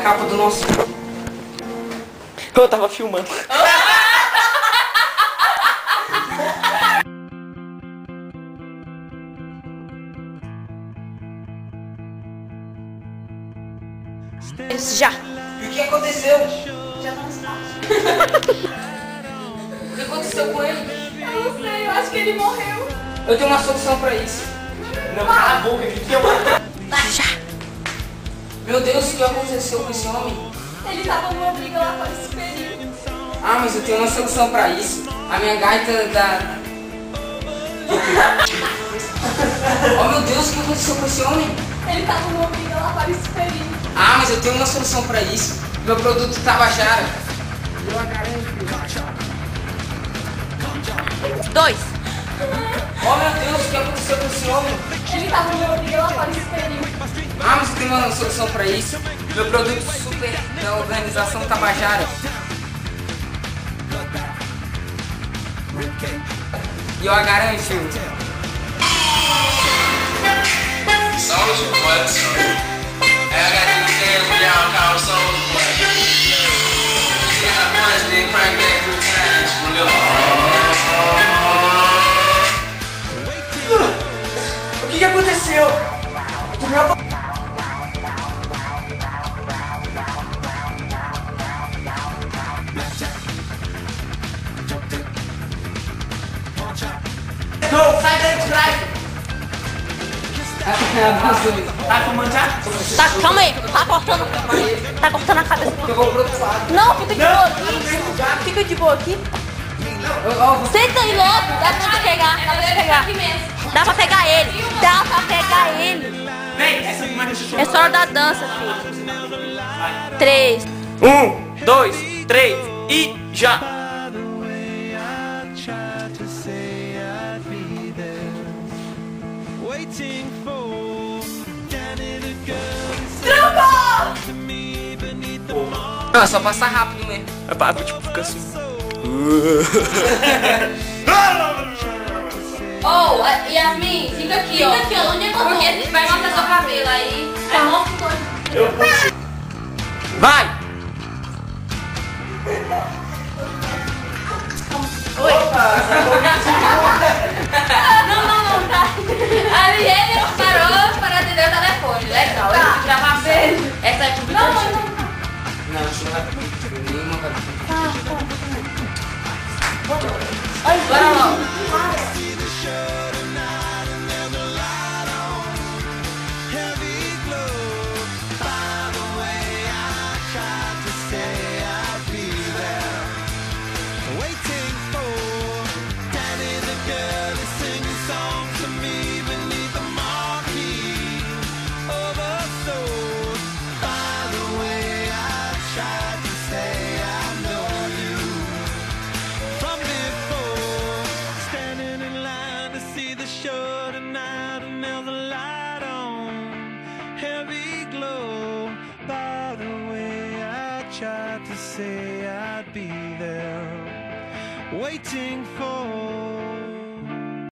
capa do nosso... Eu tava filmando. Já. E o que aconteceu? Já não está. O que aconteceu com ele? Eu não sei, eu acho que ele morreu. Eu tenho uma solução pra isso. Não, cala a boca, gente. Já. Meu Deus, o que aconteceu com esse homem? Ele tava numa briga lá com esse perigo. Ah, mas eu tenho uma solução pra isso. A minha gaita da... Oh meu Deus, o que aconteceu com esse homem? Ele tava numa briga lá com esse perigo. Ah, mas eu tenho uma solução pra isso. Meu produto Tabajara. Eu a garanto. 2. Oh meu Deus, o que aconteceu com esse homem? Ele tava numa briga lá com esse perigo. Ah, mas eu tenho uma solução pra isso. Meu produto super da organização Tabajara. E eu a garanto. Soulja Boy, I got these hands with y'all called Soulja Boy. See how much they crank that 3 times. O que aconteceu? Não, sai daí de trás! Tá filmando já? Tá, calma aí. Tá cortando. Tá cortando a cabeça. Eu vou pro outro lado. Não, fica de boa aqui. Fica de boa aqui. Senta aí logo. Dá pra pegar. Dá pra pegar. Dá pra pegar ele. Dá pra pegar ele. Vem, essa filmagem é É só hora da dança, filho. 3. 1, 2, 3 e já! Não, é só passar rápido mesmo. A Pablo tipo fica assim. Oh, Yasmin, fica aqui, ó. Fica aqui, ó. Onde é que eu tô? Porque vai mostrar seu cabelo aí. Aí mostra Vai! Oi. Não, tá. Ali ele parou para atender o telefone. Legal, eu vou gravar beijo. Essa é publicação. Não, acho que não vai ter nenhuma cara. Bora logo. Tried to say I'd be there, waiting for